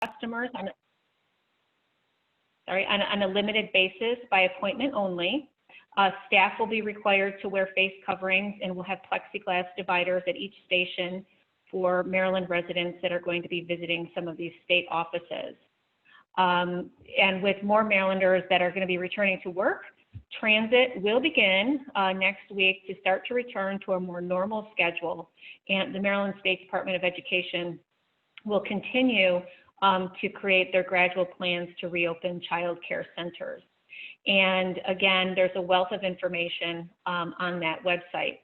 customers on a limited basis by appointment only. Staff will be required to wear face coverings, and we'll have plexiglass dividers at each station for Maryland residents that are going to be visiting some of these state offices. And with more Marylanders that are going to be returning to work, transit will begin next week to start to return to a more normal schedule. And the Maryland State Department of Education will continue to create their gradual plans to reopen child care centers. And again, there's a wealth of information on that website.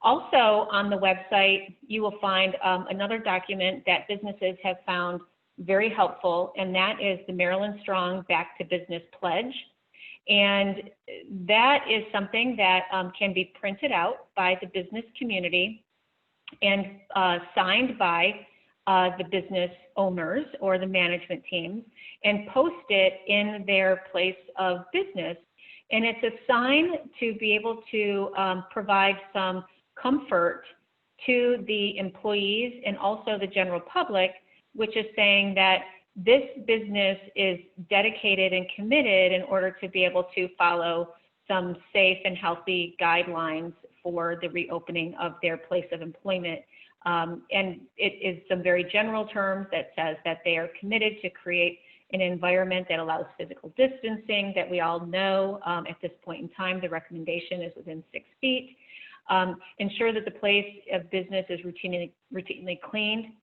Also on the website, you will find another document that businesses have found very helpful, and that is the Maryland Strong Back to Business Pledge. And that is something that can be printed out by the business community and signed by the business owners or the management teams and post it in their place of business. And it's a sign to be able to provide some comfort to the employees and also the general public, which is saying that this business is dedicated and committed in order to be able to follow some safe and healthy guidelines for the reopening of their place of employment. And it is some very general terms that says that they are committed to create an environment that allows physical distancing that we all know at this point in time, the recommendation is within 6 feet. Ensure that the place of business is routinely cleaned,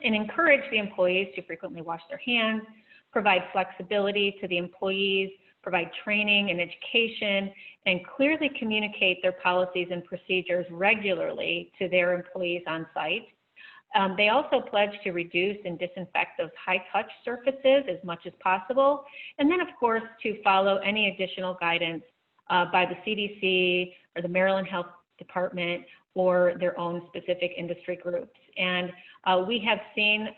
and encourage the employees to frequently wash their hands, provide flexibility to the employees, provide training and education, and clearly communicate their policies and procedures regularly to their employees on site. They also pledge to reduce and disinfect those high-touch surfaces as much as possible, and then, of course, to follow any additional guidance by the CDC or the Maryland Health Department or their own specific industry groups. And we have seen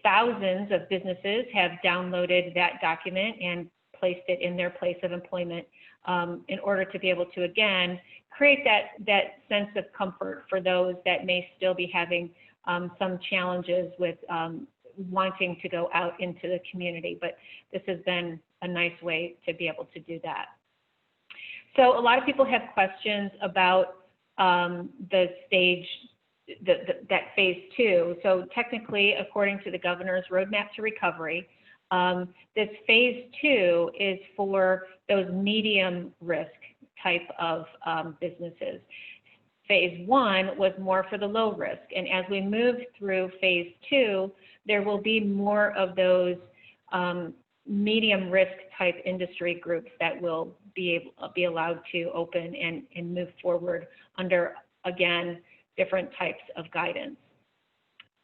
thousands of businesses have downloaded that document and placed it in their place of employment in order to be able to, again, create that sense of comfort for those that may still be having some challenges with wanting to go out into the community. But this has been a nice way to be able to do that. So a lot of people have questions about the stage, that phase 2. So technically, according to the governor's roadmap to recovery, this phase 2 is for those medium risk type of businesses. Phase 1 was more for the low risk. And as we move through phase 2, there will be more of those medium risk type industry groups that will be allowed to open and move forward under, again, different types of guidance.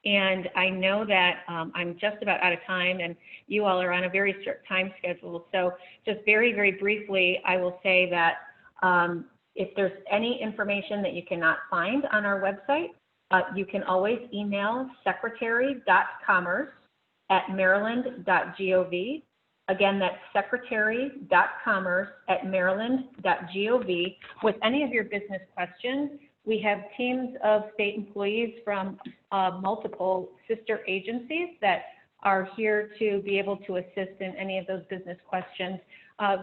And I know that I'm just about out of time, and you all are on a very strict time schedule. So just very, very briefly, I will say that if there's any information that you cannot find on our website, you can always email secretary.commerce@maryland.gov. Again, that's secretary.commerce@maryland.gov with any of your business questions. We have teams of state employees from multiple sister agencies that are here to be able to assist in any of those business questions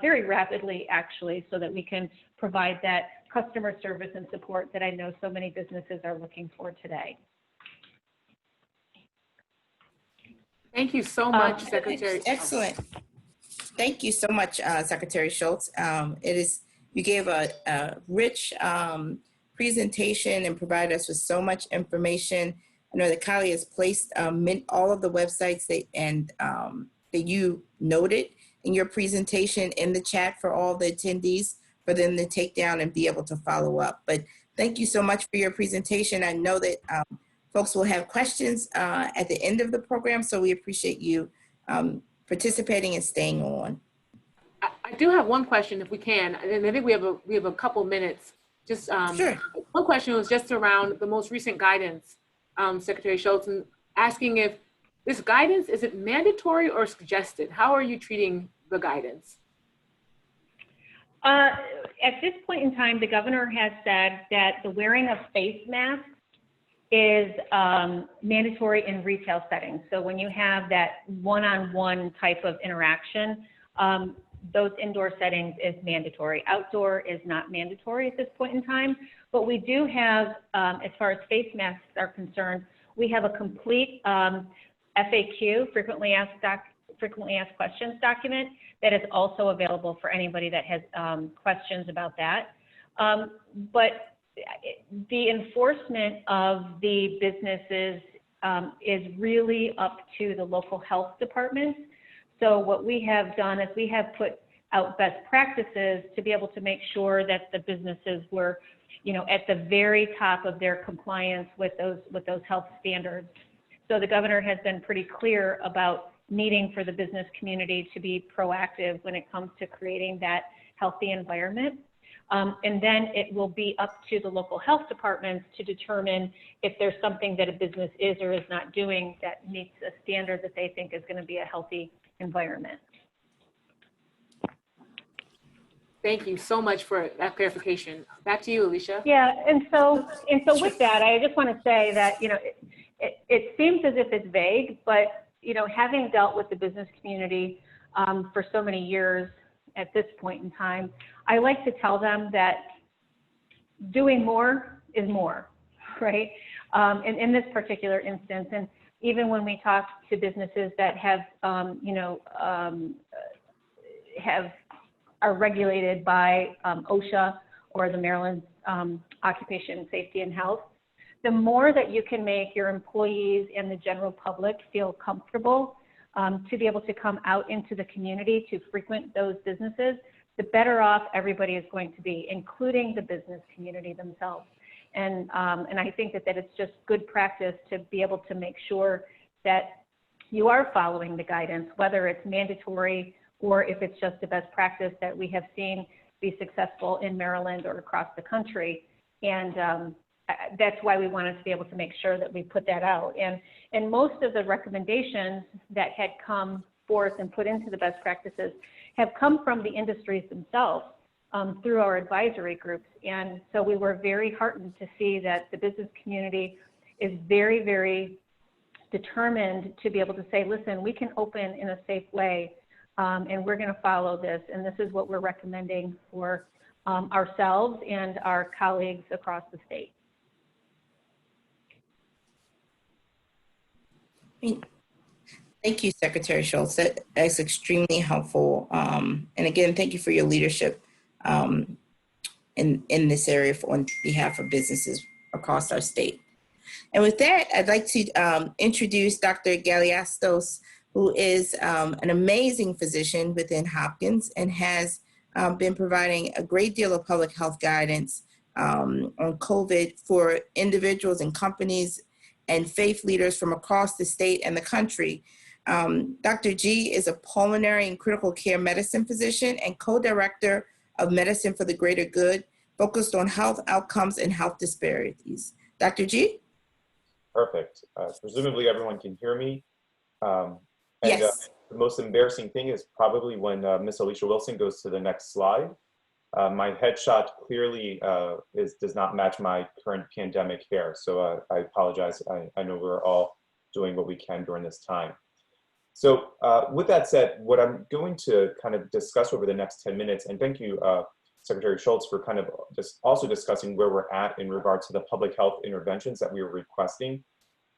very rapidly, actually, so that we can provide that customer service and support that I know so many businesses are looking for today. Thank you so much, Secretary. Excellent. Thank you so much, Secretary Schultz. You gave a rich presentation and provided us with so much information. I know that Kylie has placed all of the websites that you noted in your presentation in the chat for all the attendees for them to take down and be able to follow up. But thank you so much for your presentation. I know that folks will have questions at the end of the program, so we appreciate you participating and staying on. I do have one question, if we can, and I think we have a couple minutes. Just sure. One question was just around the most recent guidance, Secretary Schultz, and asking if this guidance, is it mandatory or suggested? How are you treating the guidance? At this point in time, the governor has said that the wearing of face masks is mandatory in retail settings. So when you have that one-on-one type of interaction, those indoor settings is mandatory. Outdoor is not mandatory at this point in time, but we do have, as far as face masks are concerned, we have a complete FAQ, frequently asked questions document that is also available for anybody that has questions about that. But the enforcement of the businesses is really up to the local health departments. So what we have done is we have put out best practices to be able to make sure that the businesses were, at the very top of their compliance with those health standards. So the governor has been pretty clear about needing for the business community to be proactive when it comes to creating that healthy environment. And then it will be up to the local health departments to determine if there's something that a business is or is not doing that meets a standard that they think is going to be a healthy environment. Thank you so much for that clarification. Back to you, Alicia. Yeah, and so with that, I just want to say that, it seems as if it's vague, but, having dealt with the business community for so many years at this point in time, I like to tell them that doing more is more, right? And in this particular instance, and even when we talk to businesses that have, are regulated by OSHA or the Maryland Occupation Safety and Health, the more that you can make your employees and the general public feel comfortable to be able to come out into the community to frequent those businesses, the better off everybody is going to be, including the business community themselves. And I think that it's just good practice to be able to make sure that you are following the guidance, whether it's mandatory or if it's just a best practice that we have seen be successful in Maryland or across the country. And that's why we wanted to be able to make sure that we put that out. And most of the recommendations that had come forth and put into the best practices have come from the industries themselves through our advisory groups. And so we were very heartened to see that the business community is very, very determined to be able to say, listen, we can open in a safe way, and we're going to follow this. And this is what we're recommending for ourselves and our colleagues across the state. Thank you, Secretary Schultz. That's extremely helpful. And again, thank you for your leadership in this area on behalf of businesses across our state. And with that, I'd like to introduce Dr. Galliastos, who is an amazing physician within Hopkins and has been providing a great deal of public health guidance on COVID for individuals and companies and faith leaders from across the state and the country. Dr. G is a pulmonary and critical care medicine physician and co-director of Medicine for the Greater Good, focused on health outcomes and health disparities. Dr. G? Perfect. Presumably everyone can hear me. Yes. The most embarrassing thing is probably when Miss Alicia Wilson goes to the next slide. My headshot clearly does not match my current pandemic hair. So I apologize. I know we're all doing what we can during this time. So with that said, what I'm going to kind of discuss over the next 10 minutes, and thank you, Secretary Schultz, for kind of just also discussing where we're at in regards to the public health interventions that we were requesting.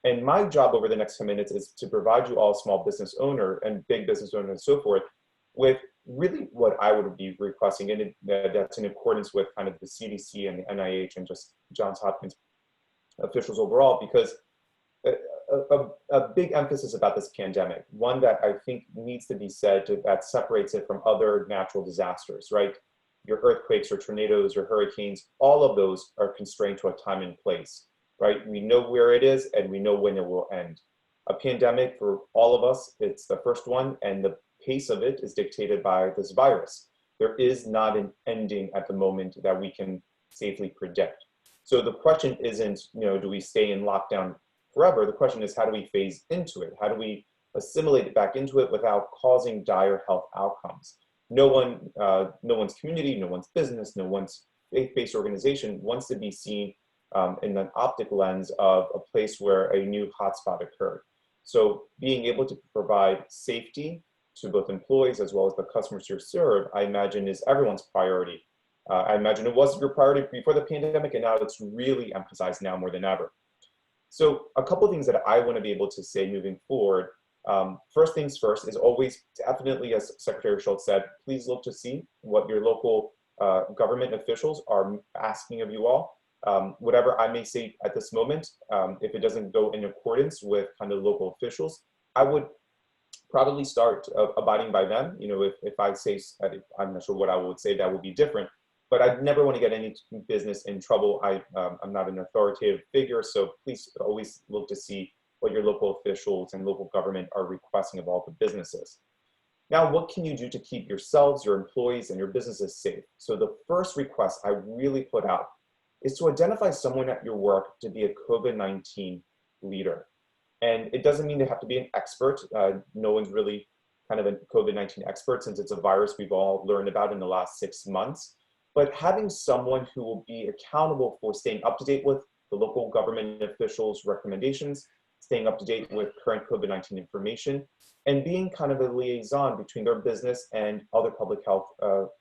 And my job over the next 10 minutes is to provide you all, small business owner and big business owner and so forth, with really what I would be requesting, and that's in accordance with kind of the CDC and the NIH and just Johns Hopkins officials overall, because a big emphasis about this pandemic, one that I think needs to be said that separates it from other natural disasters, right? Your earthquakes or tornadoes or hurricanes, all of those are constrained to a time and place, right? We know where it is and we know when it will end. A pandemic for all of us, it's the first one, and the pace of it is dictated by this virus. There is not an ending at the moment that we can safely predict. So the question isn't, do we stay in lockdown forever? The question is, how do we phase into it? How do we assimilate it back into it without causing dire health outcomes? No one's community, no one's business, no one's faith-based organization wants to be seen in an optic lens of a place where a new hotspot occurred. So being able to provide safety to both employees as well as the customers you serve, I imagine is everyone's priority. I imagine it was your priority before the pandemic, and now it's really emphasized now more than ever. So a couple of things that I want to be able to say moving forward. First things first is always definitely, as Secretary Schultz said, please look to see what your local government officials are asking of you all. Whatever I may say at this moment, if it doesn't go in accordance with kind of local officials, I would probably start abiding by them. You know, if I say, I'm not sure what I would say that would be different, but I'd never want to get any business in trouble. I'm not an authoritative figure, so please always look to see what your local officials and local government are requesting of all the businesses. Now, what can you do to keep yourselves, your employees, and your businesses safe? So the first request I really put out is to identify someone at your work to be a COVID-19 leader. And it doesn't mean they have to be an expert. No one's really kind of a COVID-19 expert since it's a virus we've all learned about in the last 6 months. But having someone who will be accountable for staying up to date with the local government officials' recommendations, staying up to date with current COVID-19 information, and being kind of a liaison between their business and other public health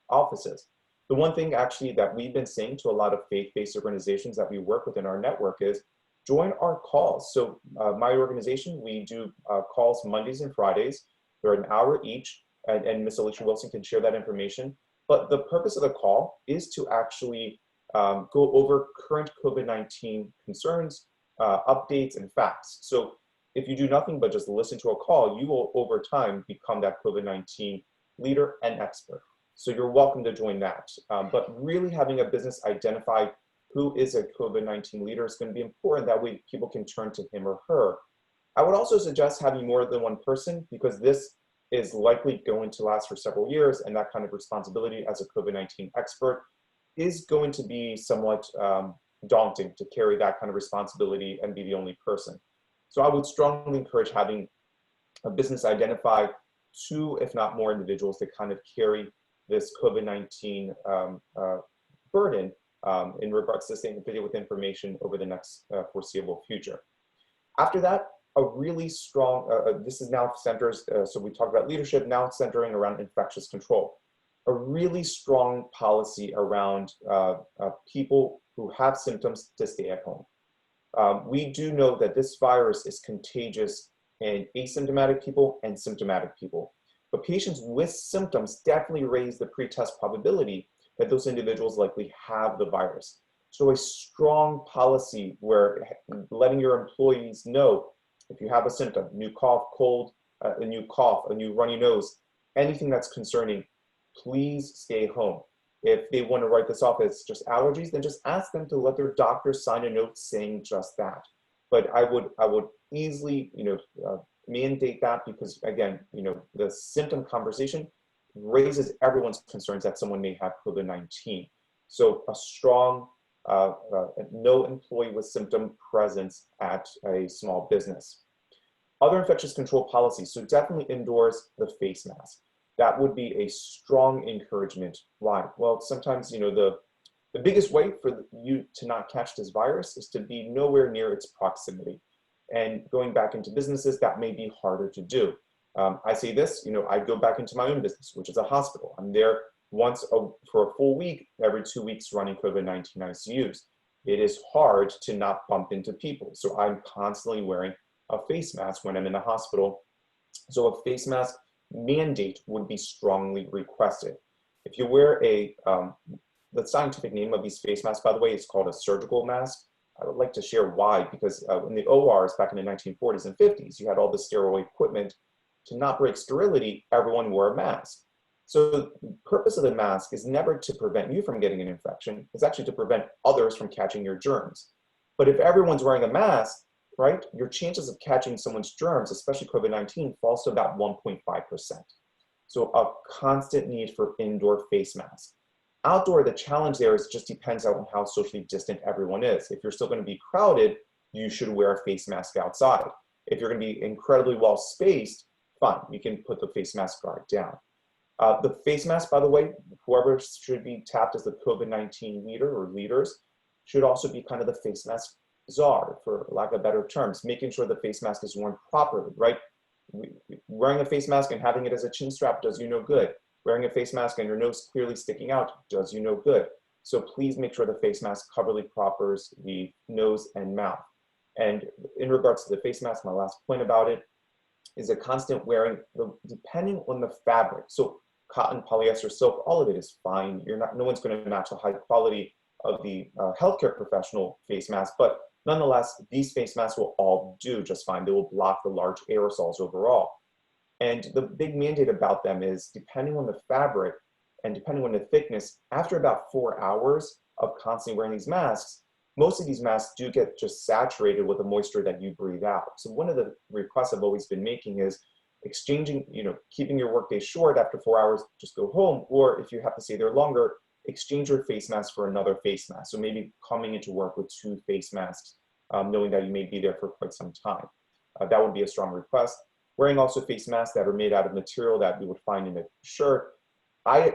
offices. The one thing actually that we've been saying to a lot of faith-based organizations that we work with in our network is join our calls. So my organization, we do calls Mondays and Fridays. They're an hour each, and Ms. Alicia Wilson can share that information. But the purpose of the call is to actually go over current COVID-19 concerns, updates, and facts. So if you do nothing but just listen to a call, you will over time become that COVID-19 leader and expert. So you're welcome to join that. But really having a business identify who is a COVID-19 leader is going to be important. That way people can turn to him or her. I would also suggest having more than one person, because this is likely going to last for several years, and that kind of responsibility as a COVID-19 expert is going to be somewhat daunting to carry that kind of responsibility and be the only person. So I would strongly encourage having a business identify 2, if not more, individuals that kind of carry this COVID-19 burden in regards to staying updated with information over the next foreseeable future. After that, a really strong, this is now centers, so we talked about leadership, now centering around infectious control. A really strong policy around people who have symptoms to stay at home. We do know that this virus is contagious in asymptomatic people and symptomatic people. But patients with symptoms definitely raise the pretest probability that those individuals likely have the virus. So a strong policy where letting your employees know if you have a symptom, new cough, cold, a new cough, a new runny nose, anything that's concerning, please stay home. If they want to write this off as just allergies, then just ask them to let their doctor sign a note saying just that. But I would easily, mandate that, because again, the symptom conversation raises everyone's concerns that someone may have COVID-19. So a strong no employee with symptom presence at a small business. Other infectious control policies, so definitely indoors, the face mask. That would be a strong encouragement. Why? Well, sometimes, the biggest way for you to not catch this virus is to be nowhere near its proximity. And going back into businesses, that may be harder to do. I say this, I go back into my own business, which is a hospital. I'm there for a full week, every 2 weeks running COVID-19 ICUs. It is hard to not bump into people. So I'm constantly wearing a face mask when I'm in the hospital. So a face mask mandate would be strongly requested. If you wear the scientific name of these face masks, by the way, is called a surgical mask. I would like to share why, because in the ORs back in the 1940s and 50s, you had all the sterile equipment. To not break sterility, everyone wore a mask. So the purpose of the mask is never to prevent you from getting an infection. It's actually to prevent others from catching your germs. But if everyone's wearing a mask, right, your chances of catching someone's germs, especially COVID-19, falls to about 1.5%. So a constant need for indoor face masks. Outdoor, the challenge there is just depends on how socially distant everyone is. If you're still going to be crowded, you should wear a face mask outside. If you're going to be incredibly well spaced, fine, you can put the face mask guard down. The face mask, by the way, whoever should be tapped as the COVID-19 leader or leaders, should also be kind of the face mask czar, for lack of better terms, making sure the face mask is worn properly, right? Wearing a face mask and having it as a chin strap does you no good. Wearing a face mask and your nose clearly sticking out does you no good. So please make sure the face mask coverly proppers the nose and mouth. And in regards to the face mask, my last point about it is a constant wearing, depending on the fabric. So cotton, polyester, silk, all of it is fine. No one's going to match the high quality of the healthcare professional face mask, but nonetheless, these face masks will all do just fine. They will block the large aerosols overall. And the big mandate about them is, depending on the fabric and depending on the thickness, after about 4 hours of constantly wearing these masks, most of these masks do get just saturated with the moisture that you breathe out. So one of the requests I've always been making is exchanging, keeping your workday short after 4 hours, just go home, or if you have to stay there longer, exchange your face mask for another face mask. So maybe coming into work with 2 face masks, knowing that you may be there for quite some time. That would be a strong request. Wearing also face masks that are made out of material that you would find in a shirt. I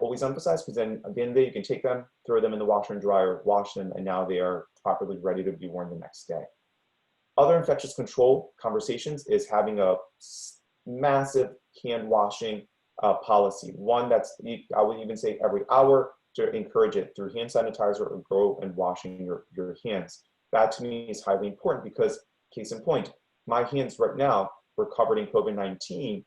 always emphasize, because then at the end of the day, you can take them, throw them in the washer and dryer, wash them, and now they are properly ready to be worn the next day. Other infectious control conversations is having a massive hand washing policy. One that's, I would even say every hour, to encourage it through hand sanitizer or go and washing your hands. That to me is highly important, because case in point, my hands right now were covered in COVID-19.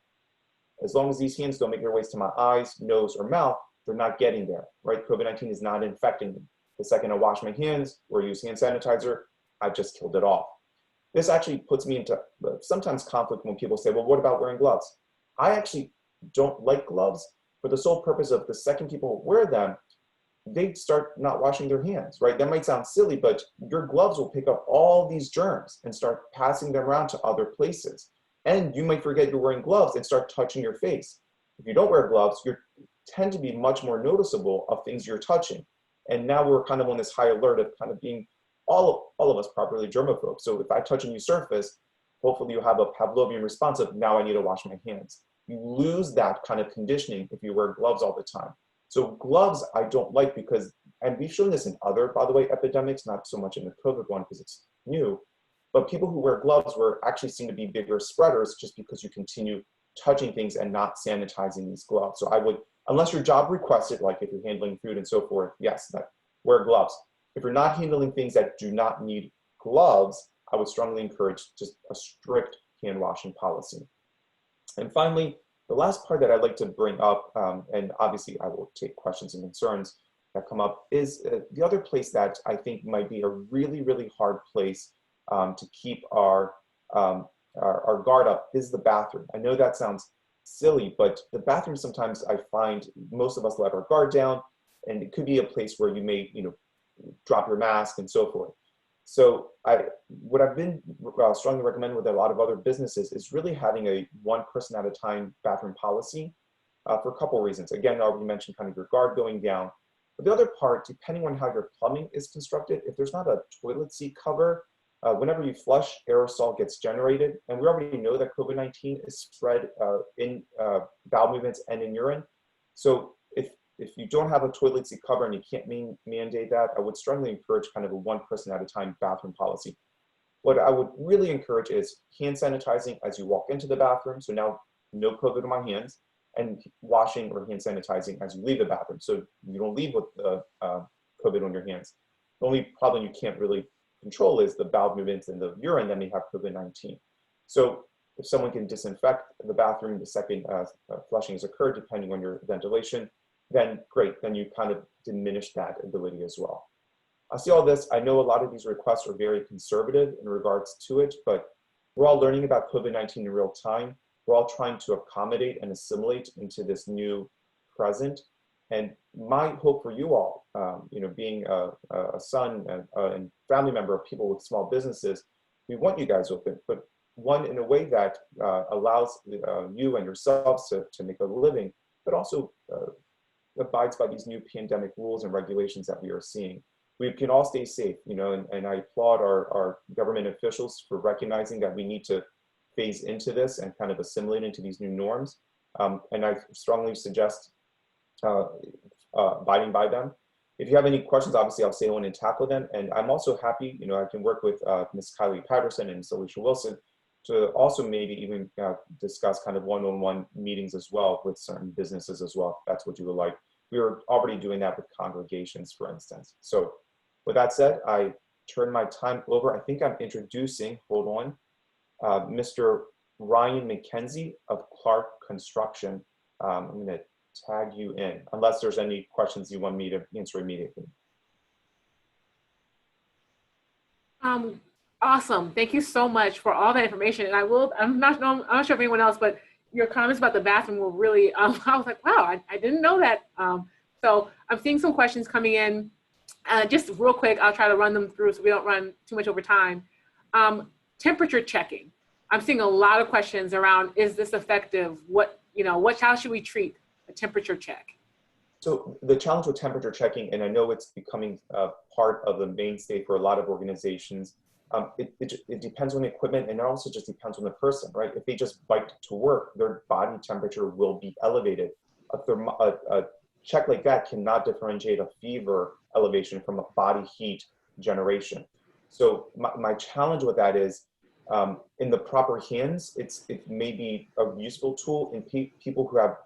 As long as these hands don't make their ways to my eyes, nose, or mouth, they're not getting there, right? COVID-19 is not infecting me. The second I wash my hands or use hand sanitizer, I've just killed it off. This actually puts me into sometimes conflict when people say, well, what about wearing gloves? I actually don't like gloves for the sole purpose of, the second people wear them, they start not washing their hands, right? That might sound silly, but your gloves will pick up all these germs and start passing them around to other places. And you might forget you're wearing gloves and start touching your face. If you don't wear gloves, you tend to be much more noticeable of things you're touching. And now we're kind of on this high alert of kind of being all of us properly germaphobe. So if I touch a new surface, hopefully you have a Pavlovian response of, now I need to wash my hands. You lose that kind of conditioning if you wear gloves all the time. So gloves I don't like, because, and we've shown this in other, by the way, epidemics, not so much in the COVID one because it's new, but people who wear gloves were actually seen to be bigger spreaders, just because you continue touching things and not sanitizing these gloves. So I would, unless your job requests it, like if you're handling food and so forth, yes, wear gloves. If you're not handling things that do not need gloves, I would strongly encourage just a strict hand washing policy. And finally, the last part that I'd like to bring up, and obviously I will take questions and concerns that come up, is the other place that I think might be a really, really hard place to keep our guard up is the bathroom. I know that sounds silly, but the bathroom, sometimes I find most of us let our guard down, and it could be a place where you may, drop your mask and so forth. So what I've been strongly recommending with a lot of other businesses is really having a one person at a time bathroom policy for a couple of reasons. Again, I already mentioned kind of your guard going down. But the other part, depending on how your plumbing is constructed, if there's not a toilet seat cover, whenever you flush, aerosol gets generated. And we already know that COVID-19 is spread in bowel movements and in urine. So if you don't have a toilet seat cover and you can't mandate that, I would strongly encourage kind of a one person at a time bathroom policy. What I would really encourage is hand sanitizing as you walk into the bathroom. So now no COVID on my hands, and washing or hand sanitizing as you leave the bathroom. So you don't leave with COVID on your hands. The only problem you can't really control is the bowel movements and the urine that may have COVID-19. So if someone can disinfect the bathroom the second flushing has occurred, depending on your ventilation, then great, then you kind of diminish that ability as well. I see all this. I know a lot of these requests are very conservative in regards to it, but we're all learning about COVID-19 in real time. We're all trying to accommodate and assimilate into this new present. And my hope for you all, being a son and family member of people with small businesses, we want you guys open, but one in a way that allows you and yourselves to make a living, but also abides by these new pandemic rules and regulations that we are seeing. We can all stay safe, and I applaud our government officials for recognizing that we need to phase into this and kind of assimilate into these new norms. And I strongly suggest abiding by them. if you have any questions, obviously I'll stay on and tackle them. And I'm also happy, I can work with Ms. Kylie Patterson and Ms. Alicia Wilson to also maybe even discuss kind of one-on-one meetings as well with certain businesses as well, if that's what you would like. We were already doing that with congregations, for instance. So with that said, I turn my time over. I think I'm introducing, hold on, Mr. Ryan McKenzie of Clark Construction. I'm going to tag you in, unless there's any questions you want me to answer immediately. Awesome. Thank you so much for all that information. And I'm not sure if anyone else, but your comments about the bathroom were really, I was like, wow, I didn't know that. So I'm seeing some questions coming in. Just real quick, I'll try to run them through so we don't run too much over time. Temperature checking. I'm seeing a lot of questions around, is this effective? How should we treat a temperature check? So the challenge with temperature checking, and I know it's becoming part of the mainstay for a lot of organizations, it depends on the equipment, and it also just depends on the person, right? If they just bike to work, their body temperature will be elevated. A check like that cannot differentiate a fever elevation from a body heat generation. So my challenge with that is, in the proper hands, it may be a useful tool. In people who have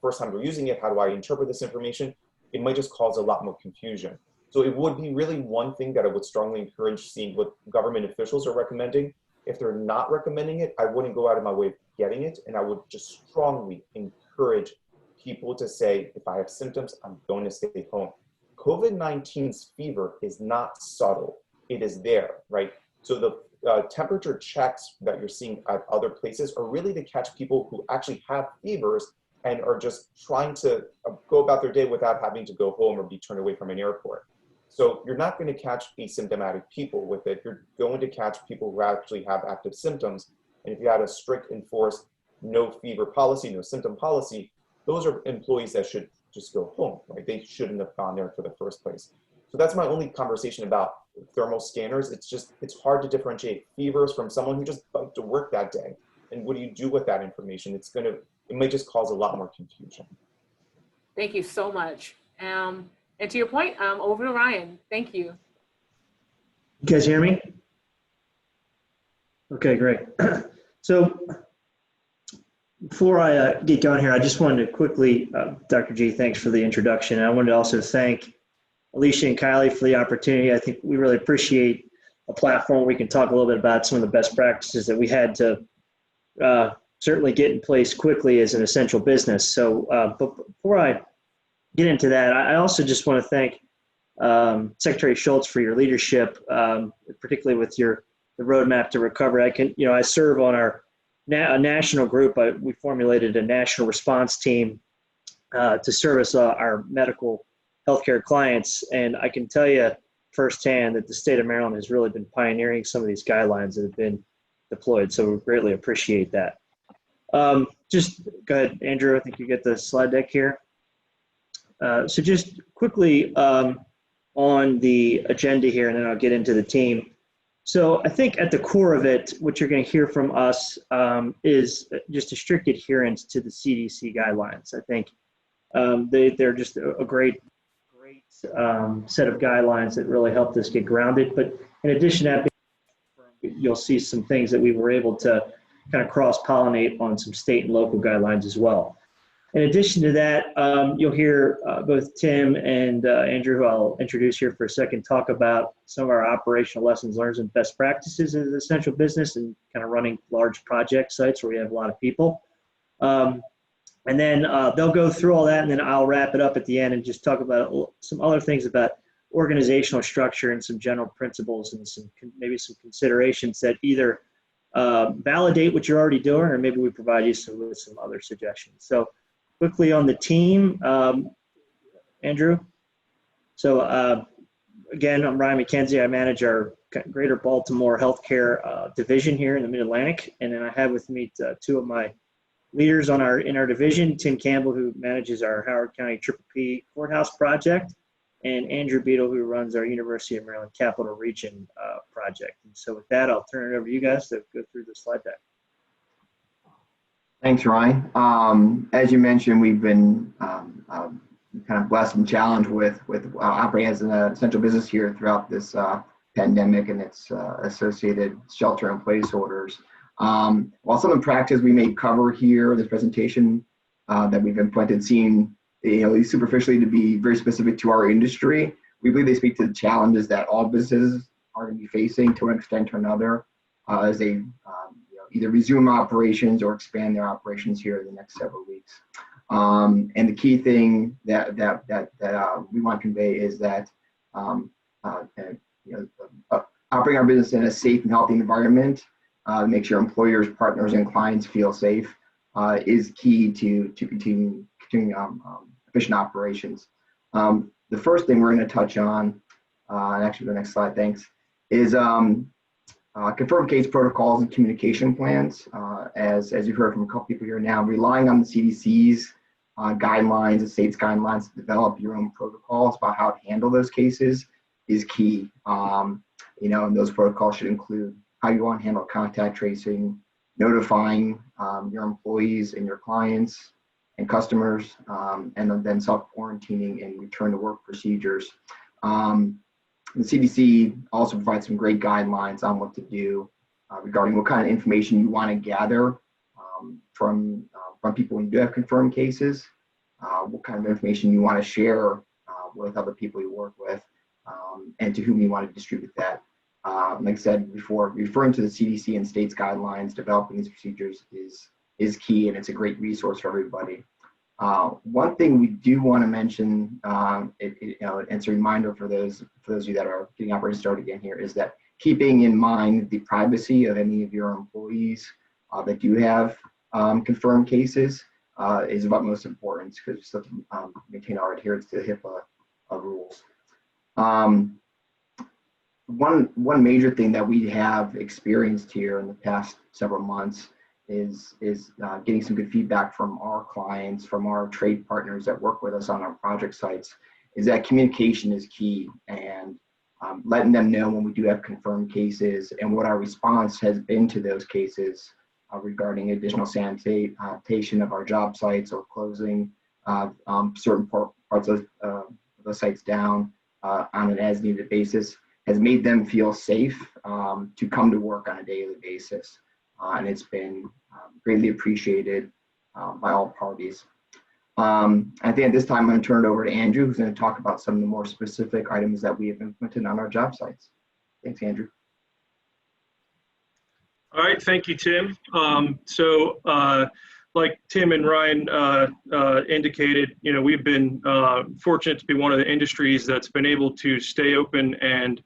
first time they're using it, how do I interpret this information? It might just cause a lot more confusion. So it would be really one thing that I would strongly encourage seeing what government officials are recommending. If they're not recommending it, I wouldn't go out of my way of getting it. And I would just strongly encourage people to say, if I have symptoms, I'm going to stay home. COVID-19's fever is not subtle. It is there, right? So the temperature checks that you're seeing at other places are really to catch people who actually have fevers and are just trying to go about their day without having to go home or be turned away from an airport. So you're not going to catch asymptomatic people with it. You're going to catch people who actually have active symptoms. And if you had a strict enforced no fever policy, no symptom policy, those are employees that should just go home, right? They shouldn't have gone there for the first place. So that's my only conversation about thermal scanners. It's hard to differentiate fevers from someone who just biked to work that day. And what do you do with that information? It may just cause a lot more confusion. Thank you so much. And to your point, over to Ryan. Thank you. You guys hear me? Okay, great. So before I get going here, I just wanted to quickly, Dr. G, thanks for the introduction. And I wanted to also thank Alicia and Kylie for the opportunity. I think we really appreciate a platform where we can talk a little bit about some of the best practices that we had to certainly get in place quickly as an essential business. So, but before I get into that, I also just want to thank Secretary Schultz for your leadership, particularly with the roadmap to recovery. I serve on our national group. We formulated a national response team to service our medical healthcare clients, and I can tell you firsthand that the state of Maryland has really been pioneering some of these guidelines that have been deployed. So we greatly appreciate that. Just go ahead, Andrew. I think you get the slide deck here. So just quickly on the agenda here, and then I'll get into the team. So I think at the core of it, what you're going to hear from us is just a strict adherence to the CDC guidelines. I think they're just a great set of guidelines that really helped us get grounded. But in addition to that, you'll see some things that we were able to kind of cross-pollinate on some state and local guidelines as well. In addition to that, you'll hear both Tim and Andrew, who I'll introduce here for a second, talk about some of our operational lessons learned and best practices as an essential business and kind of running large project sites where we have a lot of people. And then they'll go through all that, and then I'll wrap it up at the end and just talk about some other things about organizational structure and some general principles and maybe some considerations that either validate what you're already doing, or maybe we provide you with some other suggestions. So quickly on the team, Andrew. So again, I'm Ryan McKenzie. I manage our Greater Baltimore Healthcare division here in the Mid-Atlantic, and then I have with me two of my leaders in our division, Tim Campbell, who manages our Howard County PPP Courthouse project, and Andrew Beadle, who runs our University of Maryland Capital Region project. And so with that, I'll turn it over to you guys to go through the slide deck. Thanks, Ryan. As you mentioned, we've been kind of blessed and challenged with operating as an essential business here throughout this pandemic and its associated shelter-in-place orders. While some of the practices we may cover here in this presentation that we've implemented seem, at least superficially, to be very specific to our industry, we believe they speak to the challenges that all businesses are going to be facing to an extent or another as they either resume operations or expand their operations here in the next several weeks. And the key thing that we want to convey is that operating our business in a safe and healthy environment, make sure employers, partners, and clients feel safe is key to continuing efficient operations. The first thing we're going to touch on, and actually the next slide, thanks, is confirmed case protocols and communication plans. As you've heard from a couple people here now, relying on the CDC's guidelines, the state's guidelines to develop your own protocols about how to handle those cases is key. And those protocols should include how you want to handle contact tracing, notifying your employees and your clients and customers, and then self-quarantining and return to work procedures. The CDC also provides some great guidelines on what to do regarding what kind of information you want to gather from people when you do have confirmed cases, what kind of information you want to share with other people you work with, and to whom you want to distribute that. Like I said before, referring to the CDC and states guidelines, developing these procedures is key, and it's a great resource for everybody. One thing we do want to mention, and it's a reminder for those of you that are getting operations started again here, is that keeping in mind the privacy of any of your employees that do have confirmed cases is of utmost importance, because we still have to maintain our adherence to the HIPAA rules. One major thing that we have experienced here in the past several months is getting some good feedback from our clients, from our trade partners that work with us on our project sites, is that communication is key, and letting them know when we do have confirmed cases and what our response has been to those cases regarding additional sanitation of our job sites or closing certain parts of the sites down on an as-needed basis has made them feel safe to come to work on a daily basis. And it's been greatly appreciated by all parties. I think at this time, I'm going to turn it over to Andrew, who's going to talk about some of the more specific items that we have implemented on our job sites. Thanks, Andrew. All right, thank you, Tim. Like Tim and Ryan indicated, we've been fortunate to be one of the industries that's been able to stay open and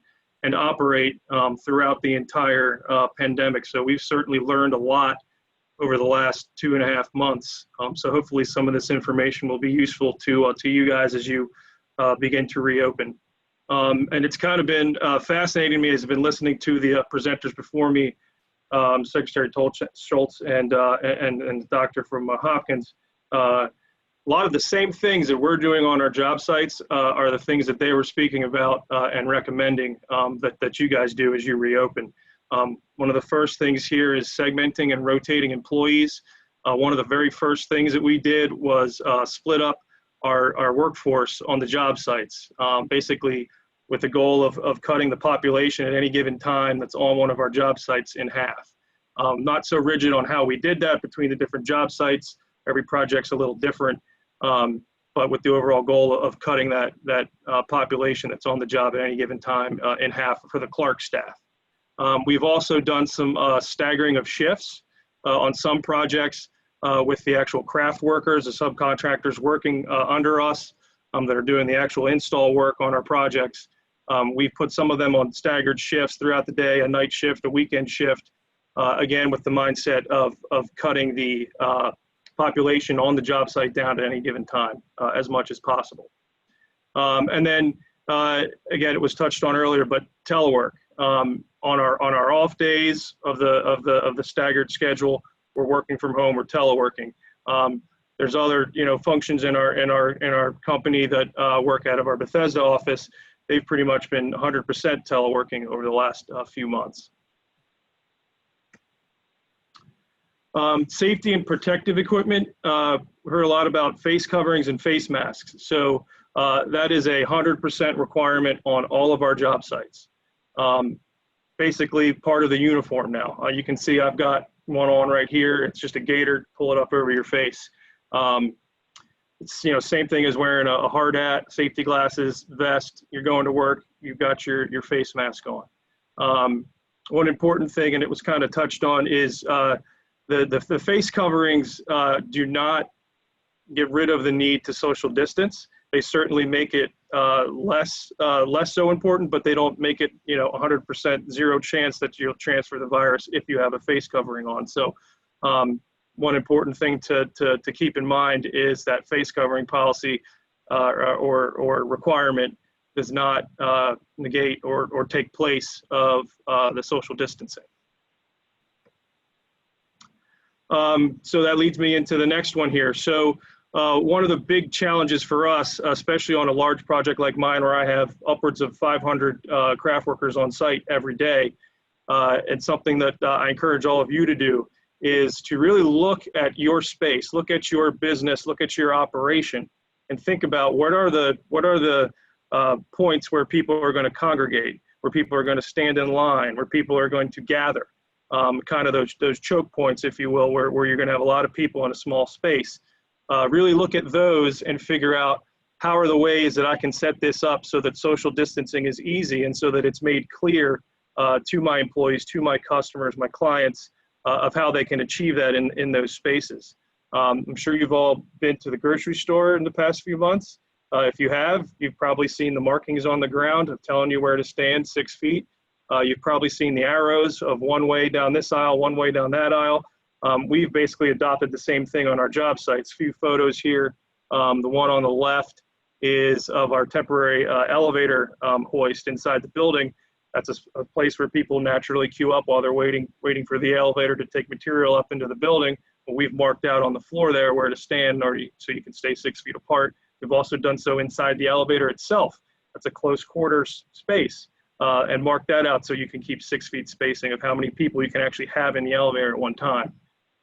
operate throughout the entire pandemic. So we've certainly learned a lot over the last 2.5 months. So hopefully some of this information will be useful to you guys as you begin to reopen. And it's kind of been fascinating to me as I've been listening to the presenters before me, Secretary Schultz and the doctor from Hopkins. A lot of the same things that we're doing on our job sites are the things that they were speaking about and recommending that you guys do as you reopen. One of the first things here is segmenting and rotating employees. One of the very first things that we did was split up our workforce on the job sites, basically with the goal of cutting the population at any given time that's on one of our job sites in half. Not so rigid on how we did that between the different job sites. Every project's a little different, but with the overall goal of cutting that population that's on the job at any given time in half for the Clark staff. We've also done some staggering of shifts on some projects with the actual craft workers, the subcontractors working under us that are doing the actual install work on our projects. We've put some of them on staggered shifts throughout the day, a night shift, a weekend shift, again with the mindset of cutting the population on the job site down at any given time as much as possible. And then again, it was touched on earlier, but telework. On our off days of the staggered schedule, we're working from home, we're teleworking. There's other functions in our company that work out of our Bethesda office. They've pretty much been 100% teleworking over the last few months. Safety and protective equipment. We heard a lot about face coverings and face masks. So that is 100% requirement on all of our job sites. Basically part of the uniform now. You can see I've got one on right here. It's just a gaiter, pull it up over your face. It's, you know, same thing as wearing a hard hat, safety glasses, vest. You're going to work, you've got your face mask on. One important thing, and it was kind of touched on, is the face coverings do not get rid of the need to social distance. They certainly make it less so important, but they don't make it, you know, 100% zero chance that you'll transfer the virus if you have a face covering on. So one important thing to keep in mind is that face covering policy or requirement does not negate or take place of the social distancing. So that leads me into the next one here. So one of the big challenges for us, especially on a large project like mine where I have upwards of 500 craft workers on site every day, and something that I encourage all of you to do, is to really look at your space, look at your business, look at your operation, and think about what are the points where people are going to congregate, where people are going to stand in line, where people are going to gather, kind of those choke points, if you will, where you're going to have a lot of people in a small space. Really look at those and figure out how are the ways that I can set this up so that social distancing is easy and so that it's made clear to my employees, to my customers, my clients, of how they can achieve that in those spaces. I'm sure you've all been to the grocery store in the past few months. If you have, you've probably seen the markings on the ground of telling you where to stand 6 feet. You've probably seen the arrows of one way down this aisle, one way down that aisle. We've basically adopted the same thing on our job sites. Few photos here. The one on the left is of our temporary elevator hoist inside the building. That's a place where people naturally queue up while they're waiting for the elevator to take material up into the building. But we've marked out on the floor there where to stand so you can stay 6 feet apart. We've also done so inside the elevator itself. That's a close quarters space, and mark that out so you can keep 6 feet spacing of how many people you can actually have in the elevator at one time.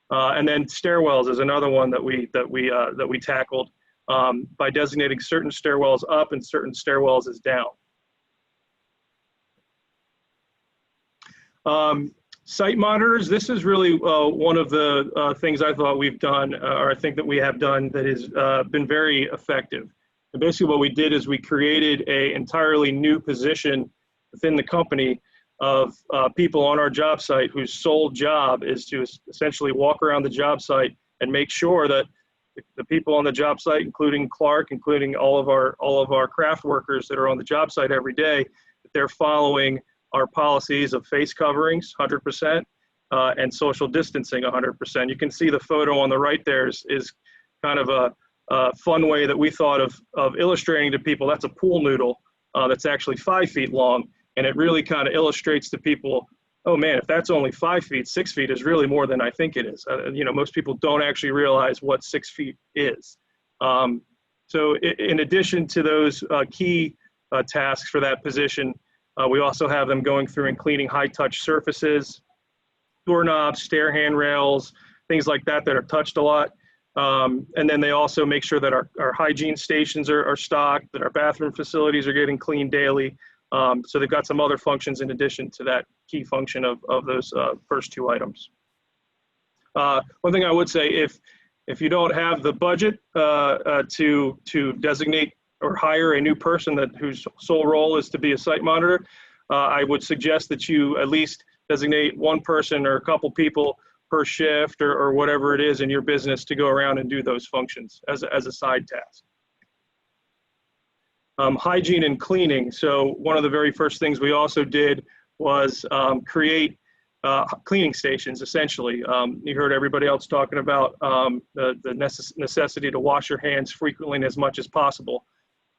And then stairwells is another one that we tackled by designating certain stairwells up and certain stairwells as down. Site monitors, this is really one of the things I thought we've done, or I think that we have done, that has been very effective. And basically what we did is we created an entirely new position within the company of people on our job site whose sole job is to essentially walk around the job site and make sure that the people on the job site, including Clark, including all of our craft workers that are on the job site every day, that they're following our policies of face coverings 100% and social distancing 100%. You can see the photo on the right there is kind of a fun way that we thought of illustrating to people. That's a pool noodle that's actually 5 feet long, and it really kind of illustrates to people, oh man, if that's only 5 feet, 6 feet is really more than I think it is. You know, most people don't actually realize what 6 feet is. So in addition to those key tasks for that position, we also have them going through and cleaning high-touch surfaces, doorknobs, stair handrails, things like that are touched a lot. And then they also make sure that our hygiene stations are stocked, that our bathroom facilities are getting cleaned daily. So they've got some other functions in addition to that key function of those first two items. One thing I would say, if you don't have the budget to designate or hire a new person whose sole role is to be a site monitor, I would suggest that you at least designate one person or a couple people per shift or whatever it is in your business to go around and do those functions as a side task. Hygiene and cleaning. So one of the very first things we also did was create cleaning stations, essentially. You heard everybody else talking about the necessity to wash your hands frequently and as much as possible.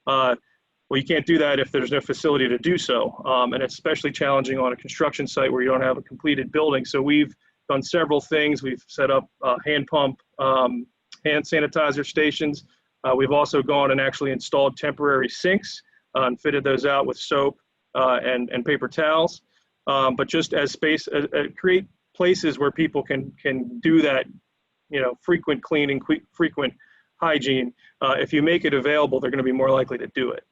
Well, you can't do that if there's no facility to do so. And it's especially challenging on a construction site where you don't have a completed building. So we've done several things. We've set up hand pump, hand sanitizer stations. We've also gone and actually installed temporary sinks and fitted those out with soap and paper towels. But just as space, create places where people can do that, frequent cleaning, frequent hygiene. If you make it available, they're going to be more likely to do it.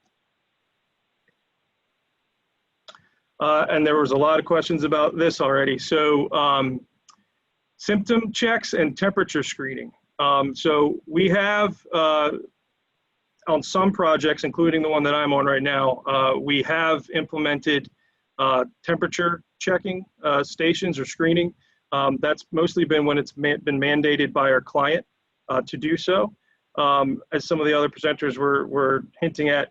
And there was a lot of questions about this already. So symptom checks and temperature screening. So we have, on some projects, including the one that I'm on right now, we have implemented temperature checking stations or screening. That's mostly been when it's been mandated by our client to do so. As some of the other presenters were hinting at,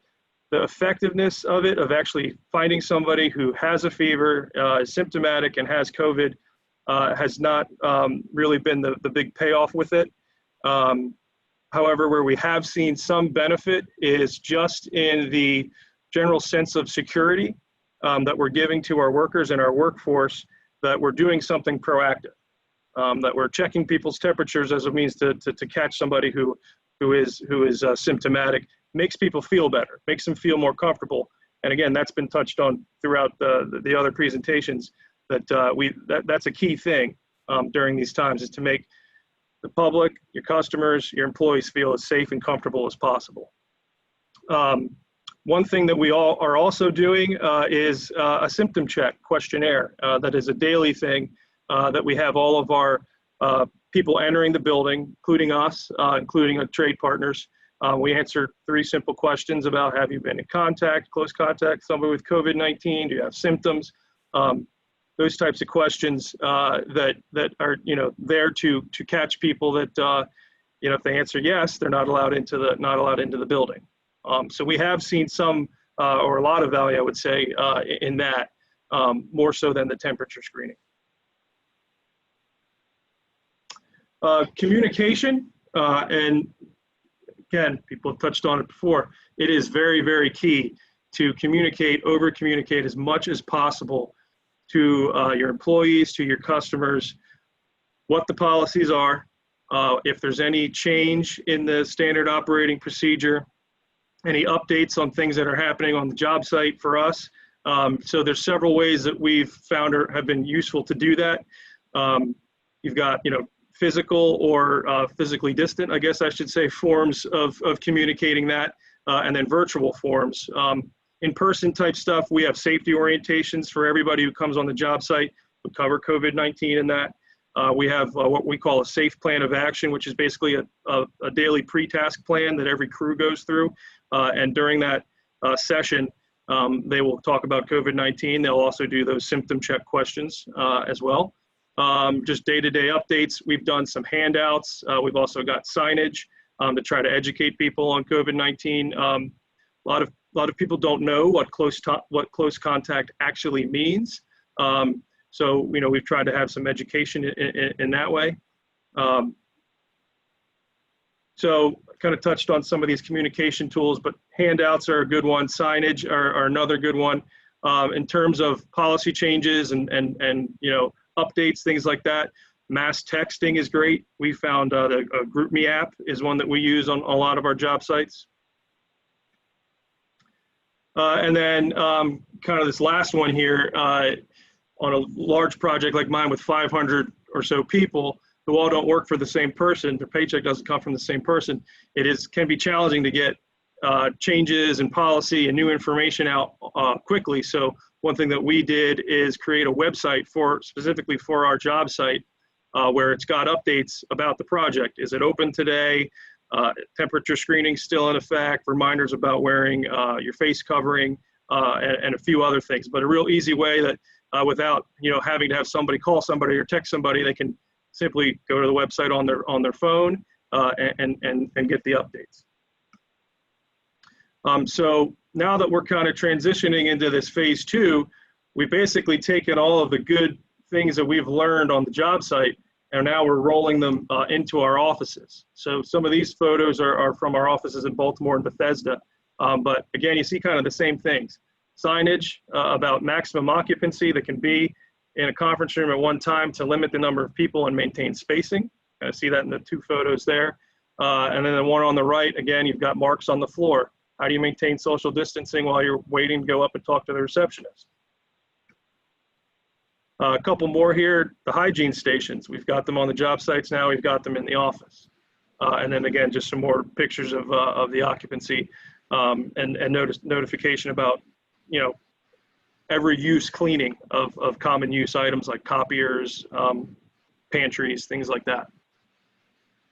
the effectiveness of it, of actually finding somebody who has a fever, is symptomatic and has COVID, has not really been the big payoff with it. However, where we have seen some benefit is just in the general sense of security that we're giving to our workers and our workforce, that we're doing something proactive, that we're checking people's temperatures as a means to catch somebody who is symptomatic. Makes people feel better, makes them feel more comfortable. And again, that's been touched on throughout the other presentations, that that's a key thing during these times, is to make the public, your customers, your employees feel as safe and comfortable as possible. One thing that we all are also doing is a symptom check questionnaire. That is a daily thing that we have all of our people entering the building, including us, including our trade partners. We answer 3 simple questions about: have you been in contact, close contact, somebody with COVID-19? Do you have symptoms? Those types of questions that are there to catch people that if they answer yes, they're not allowed into the building. So we have seen some or a lot of value, I would say, in that, more so than the temperature screening. Communication, and again, people have touched on it before. It is very, very key to over communicate as much as possible to your employees, to your customers, what the policies are, if there's any change in the standard operating procedure, any updates on things that are happening on the job site for us. So there's several ways that we've found have been useful to do that. You've got, physical or physically distant, I guess I should say, forms of communicating that, and then virtual forms. In-person type stuff, we have safety orientations for everybody who comes on the job site. We cover COVID-19 in that. We have what we call a safe plan of action, which is basically a daily pre-task plan that every crew goes through. And during that session, they will talk about COVID-19. They'll also do those symptom check questions as well. Just day-to-day updates. We've done some handouts. We've also got signage to try to educate people on COVID-19. A lot of people don't know what close contact actually means. So we've tried to have some education in that way. So kind of touched on some of these communication tools, but handouts are a good one. Signage are another good one. In terms of policy changes and updates, things like that. Mass texting is great. We found a GroupMe app is one that we use on a lot of our job sites. And then kind of this last one here, on a large project like mine with 500 or so people who all don't work for the same person, their paycheck doesn't come from the same person, can be challenging to get changes in policy and new information out quickly. So one thing that we did is create a website specifically for our job site where it's got updates about the project. Is it open today? Temperature screening still in effect, reminders about wearing your face covering, and a few other things. But a real easy way that without having to have somebody call somebody or text somebody, they can simply go to the website on their phone and get the updates. So now that we're kind of transitioning into this phase 2, we've basically taken all of the good things that we've learned on the job site, and now we're rolling them into our offices. So some of these photos are from our offices in Baltimore and Bethesda. But again, you see kind of the same things. Signage about maximum occupancy that can be in a conference room at one time to limit the number of people and maintain spacing. I see that in the 2 photos there. And then the one on the right, again, you've got marks on the floor. How do you maintain social distancing while you're waiting to go up and talk to the receptionist? A couple more here, the hygiene stations. We've got them on the job sites now. We've got them in the office. And then again, just some more pictures of the occupancy and notification about, every use cleaning of common use items like copiers, pantries, things like that.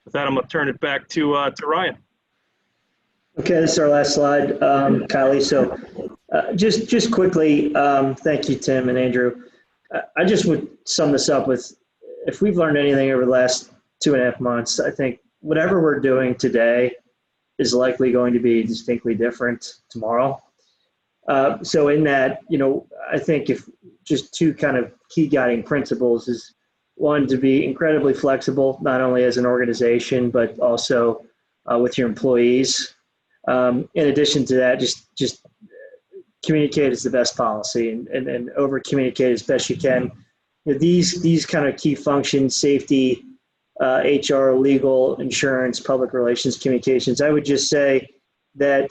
With that, I'm going to turn it back to Ryan. Okay, this is our last slide, Kylie. So just quickly, thank you, Tim and Andrew. I just would sum this up with, if we've learned anything over the last 2.5 months, I think whatever we're doing today is likely going to be distinctly different tomorrow. So in that, I think if just two kind of key guiding principles is, one, to be incredibly flexible, not only as an organization, but also with your employees. In addition to that, just communicate is the best policy and over communicate as best you can. These kind of key functions, safety, HR, legal, insurance, public relations, communications. I would just say that,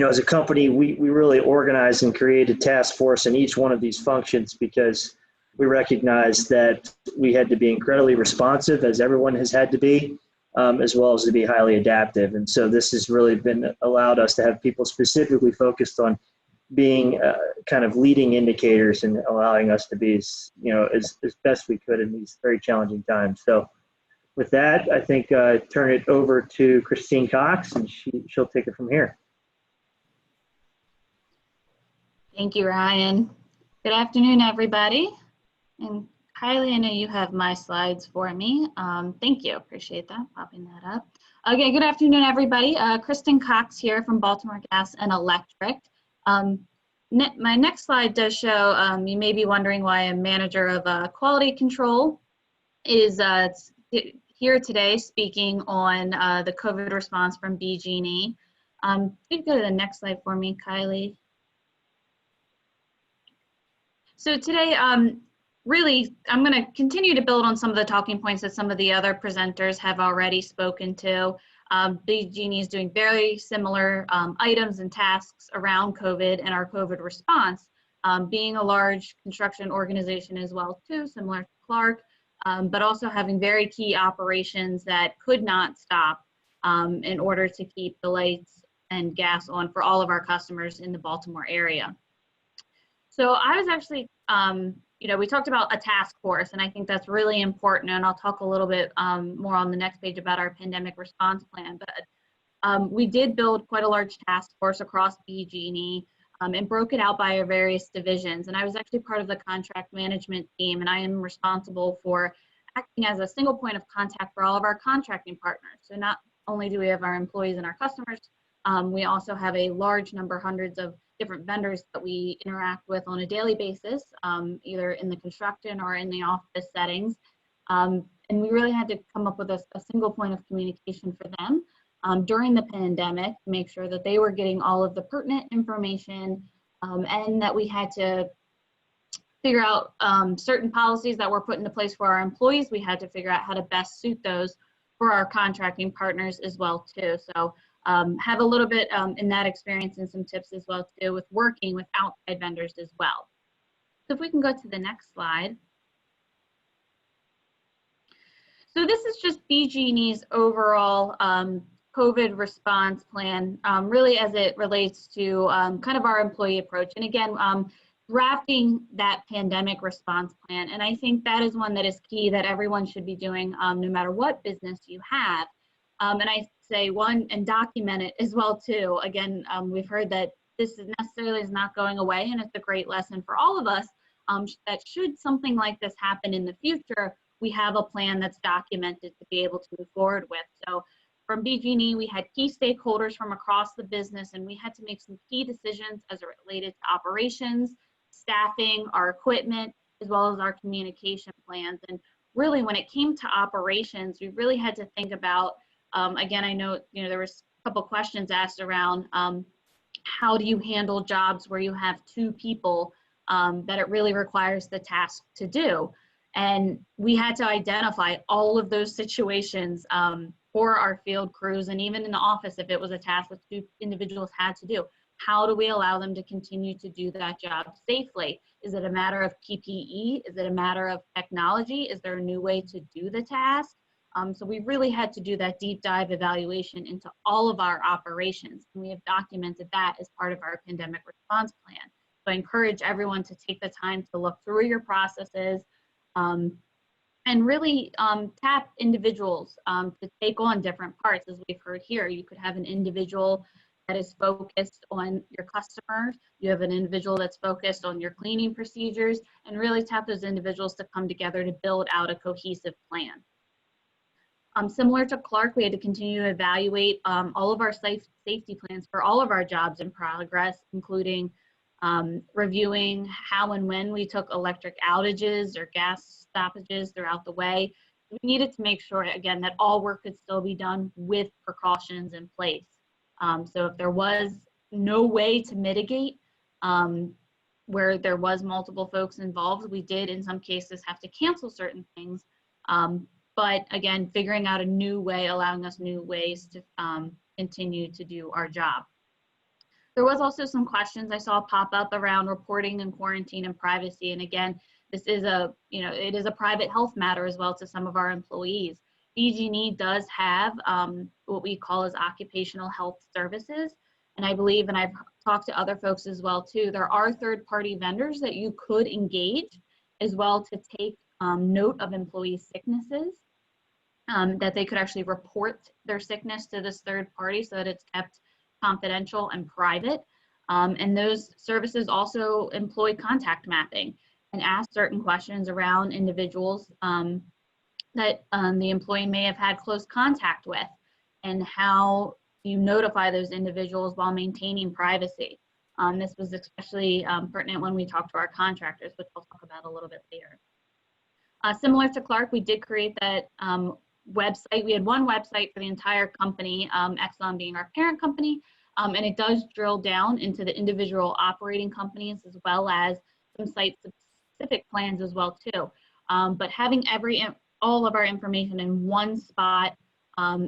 as a company, we really organized and created a task force in each one of these functions because we recognized that we had to be incredibly responsive, as everyone has had to be, as well as to be highly adaptive. And so this has really allowed us to have people specifically focused on being kind of leading indicators and allowing us to be as best we could in these very challenging times. So with that, I think turn it over to Christine Cox, and she'll take it from here. Thank you, Ryan. Good afternoon, everybody. And Kylie, I know you have my slides for me. Thank you. Appreciate that, popping that up. Okay, good afternoon, everybody. Kristen Cox here from Baltimore Gas and Electric. My next slide does show, you may be wondering why a manager of quality control is here today speaking on the COVID response from BG&E. If you go to the next slide for me, Kylie. So today, really, I'm going to continue to build on some of the talking points that some of the other presenters have already spoken to. BG&E is doing very similar items and tasks around COVID and our COVID response, being a large construction organization as well too, similar to Clark, but also having very key operations that could not stop in order to keep the lights and gas on for all of our customers in the Baltimore area. So I was actually, we talked about a task force, and I think that's really important, and I'll talk a little bit more on the next page about our pandemic response plan, but we did build quite a large task force across BG&E and broke it out by our various divisions, and I was actually part of the contract management team, and I am responsible for acting as a single point of contact for all of our contracting partners. So not only do we have our employees and our customers, we also have a large number, hundreds of different vendors that we interact with on a daily basis, either in the construction or in the office settings. And we really had to come up with a single point of communication for them during the pandemic to make sure that they were getting all of the pertinent information and that we had to figure out certain policies that were put into place for our employees. We had to figure out how to best suit those for our contracting partners as well too. So have a little bit in that experience and some tips as well too with working with outside vendors as well. So if we can go to the next slide. So this is just BG&E's overall COVID response plan, really as it relates to kind of our employee approach. And again, drafting that pandemic response plan. And I think that is one that is key that everyone should be doing no matter what business you have. And I say one, and document it as well too. Again, we've heard that this is necessarily is not going away, and it's a great lesson for all of us that should something like this happen in the future, we have a plan that's documented to be able to move forward with. So from BG&E, we had key stakeholders from across the business, and we had to make some key decisions as it related to operations, staffing, our equipment, as well as our communication plans. And really, when it came to operations, we really had to think about again, I know, there was a couple questions asked around how do you handle jobs where you have two people that it really requires the task to do. And we had to identify all of those situations for our field crews, and even in the office, if it was a task that two individuals had to do. how do we allow them to continue to do that job safely? Is it a matter of PPE? Is it a matter of technology? Is there a new way to do the task? So we really had to do that deep dive evaluation into all of our operations. And we have documented that as part of our pandemic response plan. So I encourage everyone to take the time to look through your processes and really tap individuals to take on different parts. As we've heard here, you could have an individual that is focused on your customers. You have an individual that's focused on your cleaning procedures, and really tap those individuals to come together to build out a cohesive plan. Similar to Clark, we had to continue to evaluate all of our safety plans for all of our jobs in progress, including reviewing how and when we took electric outages or gas stoppages throughout the way. We needed to make sure, again, that all work could still be done with precautions in place. So if there was no way to mitigate where there was multiple folks involved, we did in some cases have to cancel certain things. But again, figuring out a new way, allowing us new ways to continue to do our job. There was also some questions I saw pop up around reporting and quarantine and privacy. And again, this is it is a private health matter as well to some of our employees. PG&E does have what we call as occupational health services. And I believe, and I've talked to other folks as well too, there are third-party vendors that you could engage as well to take note of employee sicknesses, that they could actually report their sickness to this third party so that it's kept confidential and private. And those services also employ contact mapping and ask certain questions around individuals that the employee may have had close contact with, and how you notify those individuals while maintaining privacy. This was especially pertinent when we talked to our contractors, which I'll talk about a little bit later. Similar to Clark, we did create that website. We had one website for the entire company, Exelon being our parent company, and it does drill down into the individual operating companies as well as some site-specific plans as well too. But having all of our information in one spot,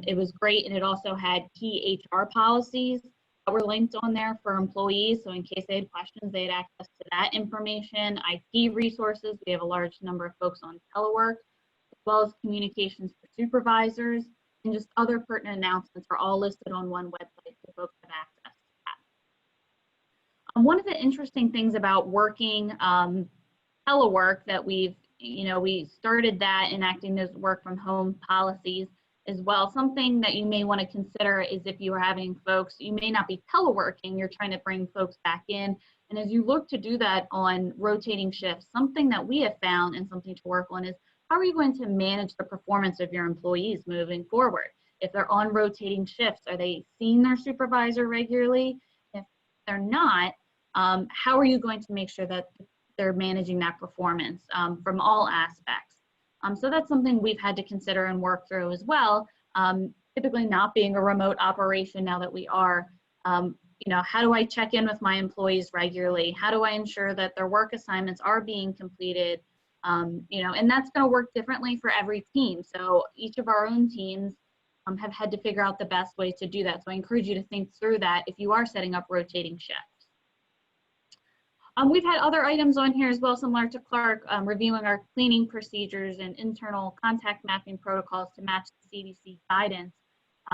it was great, and it also had key HR policies that were linked on there for employees. So in case they had questions, they had access to that information, IT resources. We have a large number of folks on telework, as well as communications for supervisors, and just other pertinent announcements are all listed on one website so folks have access to that. One of the interesting things about working telework that we started that enacting those work from home policies as well. Something that you may want to consider is if you are having folks, you may not be teleworking, you're trying to bring folks back in. And as you look to do that on rotating shifts, something that we have found and something to work on is how are you going to manage the performance of your employees moving forward? If they're on rotating shifts, are they seeing their supervisor regularly? If they're not, how are you going to make sure that they're managing that performance from all aspects? So that's something we've had to consider and work through as well. Typically not being a remote operation now that we are, how do I check in with my employees regularly? How do I ensure that their work assignments are being completed? And that's going to work differently for every team. So each of our own teams have had to figure out the best way to do that. So I encourage you to think through that if you are setting up rotating shifts. We've had other items on here as well, similar to Clark, reviewing our cleaning procedures and internal contact mapping protocols to match the CDC guidance.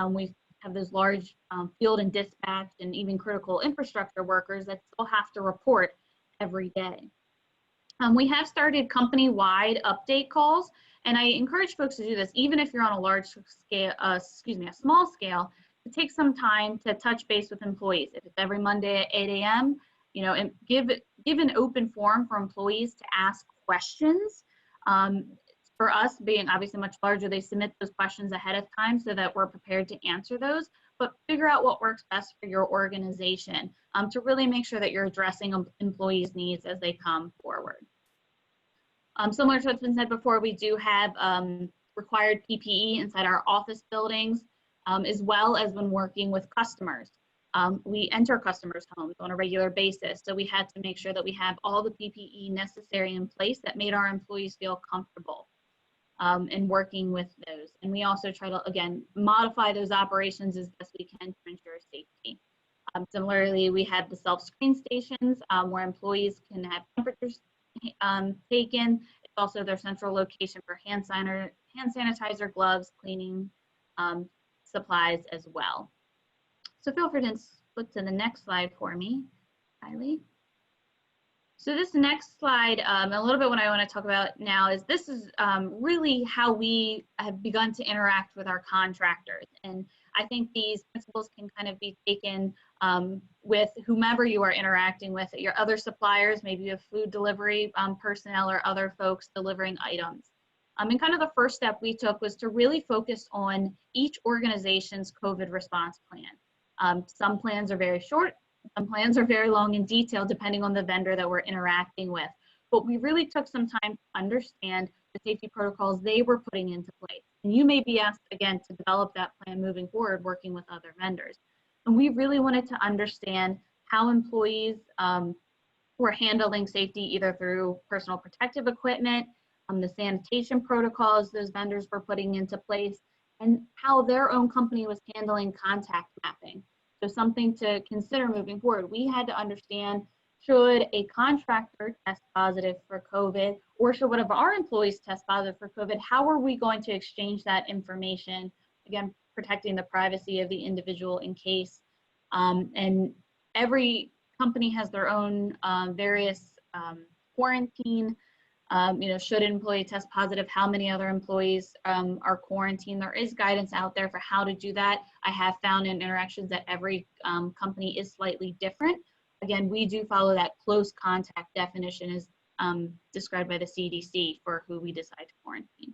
We have those large field and dispatch and even critical infrastructure workers that still have to report every day. We have started company-wide update calls, and I encourage folks to do this, even if you're on a large scale, a small scale, to take some time to touch base with employees. If it's every Monday at 8 a.m., and give an open forum for employees to ask questions. For us, being obviously much larger, they submit those questions ahead of time so that we're prepared to answer those, but figure out what works best for your organization to really make sure that you're addressing employees' needs as they come forward. Similar to what's been said before, we do have required PPE inside our office buildings, as well as when working with customers. We enter customers' homes on a regular basis, so we had to make sure that we have all the PPE necessary in place that made our employees feel comfortable in working with those. And we also try to, again, modify those operations as best we can to ensure safety. Similarly, we had the self-screen stations where employees can have temperatures taken. It's also their central location for hand sanitizer, gloves, cleaning supplies as well. So feel free to flip to the next slide for me, Kylie. So this next slide, a little bit what I want to talk about now is this is really how we have begun to interact with our contractors. And I think these principles can kind of be taken with whomever you are interacting with, your other suppliers, maybe you have food delivery personnel or other folks delivering items. And kind of the first step we took was to really focus on each organization's COVID response plan. Some plans are very short, some plans are very long and detailed depending on the vendor that we're interacting with. But we really took some time to understand the safety protocols they were putting into place. And you may be asked again to develop that plan moving forward, working with other vendors. And we really wanted to understand how employees were handling safety either through personal protective equipment, the sanitation protocols those vendors were putting into place, and how their own company was handling contact mapping. So something to consider moving forward. We had to understand, should a contractor test positive for COVID, or should one of our employees test positive for COVID, how are we going to exchange that information? Again, protecting the privacy of the individual in case. And every company has their own various quarantine. Should an employee test positive, how many other employees are quarantined? There is guidance out there for how to do that. I have found in interactions that every company is slightly different. Again, we do follow that close contact definition as described by the CDC for who we decide to quarantine.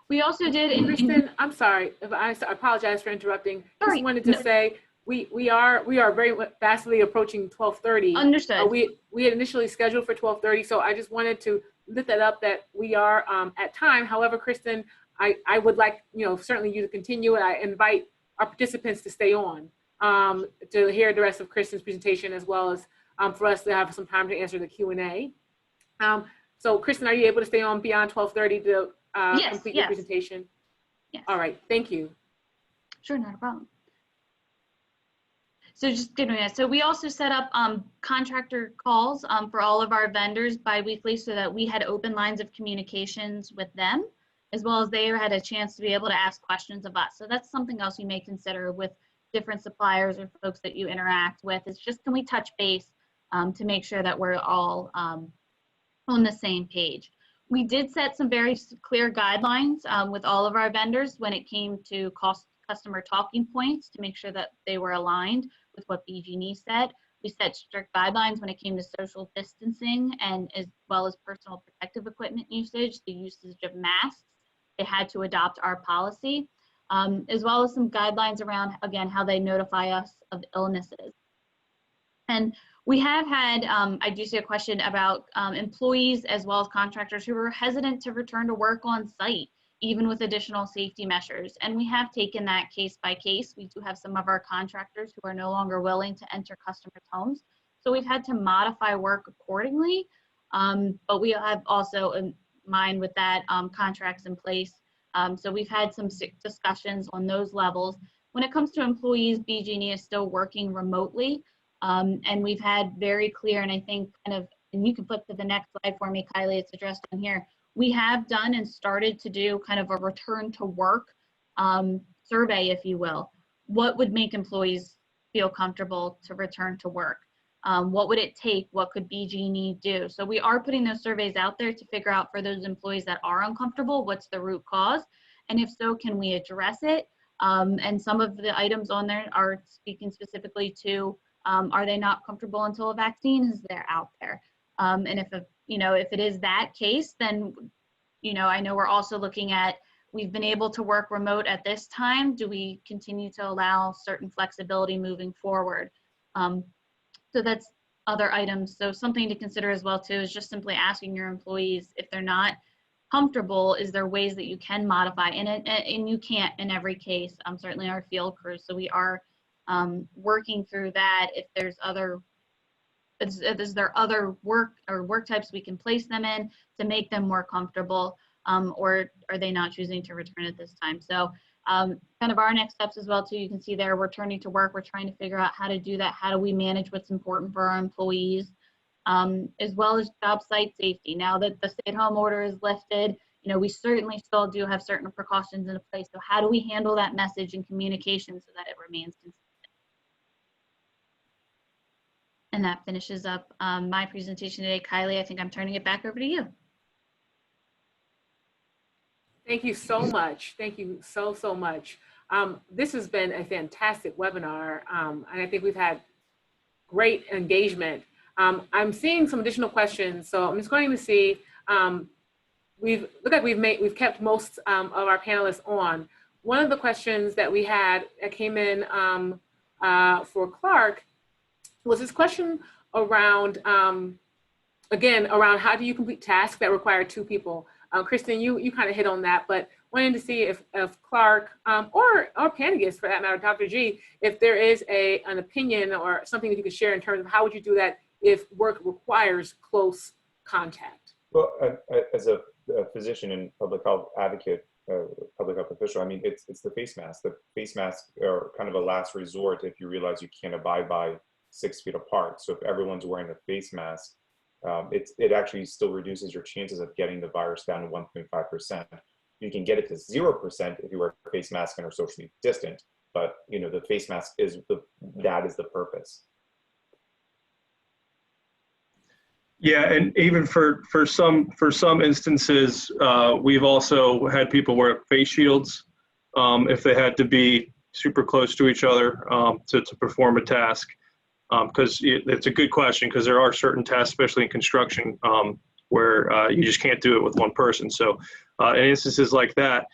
We also did. Kristen, I'm sorry. I apologize for interrupting. Sorry. Just wanted to say we are very fastly approaching 12:30. Understood. We had initially scheduled for 12:30, so I just wanted to lift that up that we are at time. However, Kristen, I would like certainly you to continue, and I invite our participants to stay on to hear the rest of Kristen's presentation, as well as for us to have some time to answer the Q&A. So Kristen, are you able to stay on beyond 12:30 to complete your presentation? Yes. All right, thank you. Sure, not a problem. So just giving that. So we also set up contractor calls for all of our vendors bi-weekly so that we had open lines of communications with them, as well as they had a chance to be able to ask questions of us. So that's something else you may consider with different suppliers or folks that you interact with. It's just, can we touch base to make sure that we're all on the same page. We did set some very clear guidelines with all of our vendors when it came to customer talking points to make sure that they were aligned with what BG&E said. We set strict guidelines when it came to social distancing and as well as personal protective equipment usage, the usage of masks. They had to adopt our policy, as well as some guidelines around, again, how they notify us of illnesses. And we have had, I do see a question about employees as well as contractors who were hesitant to return to work on site, even with additional safety measures. And we have taken that case by case. We do have some of our contractors who are no longer willing to enter customers' homes. So we've had to modify work accordingly. But we have also in mind with that contracts in place. So we've had some discussions on those levels. When it comes to employees, BG&E is still working remotely. And we've had very clear, and I think kind of, and you can flip to the next slide for me, Kylie, it's addressed on here. We have done and started to do kind of a return to work survey, if you will. What would make employees feel comfortable to return to work? What would it take? What could BG&E do? So we are putting those surveys out there to figure out for those employees that are uncomfortable, what's the root cause? And if so, can we address it? And some of the items on there are speaking specifically to, are they not comfortable until a vaccine is there out there? And if it is that case, then, I know we're also looking at, we've been able to work remote at this time. Do we continue to allow certain flexibility moving forward? So that's other items. So something to consider as well too is just simply asking your employees if they're not comfortable, is there ways that you can modify? And you can't in every case, certainly our field crews. So we are working through that. If there's other, is there other work types we can place them in to make them more comfortable, or are they not choosing to return at this time? So Kind of our next steps as well too. You can see there, we're turning to work. We're trying to figure out how to do that. How do we manage what's important for our employees, as well as job site safety. Now that the stay-at-home order is lifted, we certainly still do have certain precautions in place. So how do we handle that message and communication so that it remains consistent? And that finishes up my presentation today. Kylie, I think I'm turning it back over to you. Thank you so much. Thank you so much. This has been a fantastic webinar, and I think we've had great engagement. I'm seeing some additional questions, so I'm just going to see. We've kept most of our panelists on. One of the questions that we had that came in for Clark was this question around, again, around how do you complete tasks that require 2 people? Kristen, you kind of hit on that, but wanting to see if Clark or Panagis, for that matter, Dr. G, if there is an opinion or something that you could share in terms of how would you do that if work requires close contact? Well, as a physician and public health advocate, public health official, I mean, it's the face mask. The face masks are kind of a last resort if you realize you can't abide by 6 feet apart. So if everyone's wearing a face mask, it actually still reduces your chances of getting the virus down to 1.5%. You can get it to 0% if you wear a face mask and are socially distant, but the face mask is the purpose. Yeah, and even for some instances, we've also had people wear face shields if they had to be super close to each other to perform a task. Because it's a good question, because there are certain tasks, especially in construction, where you just can't do it with one person. So in instances like that,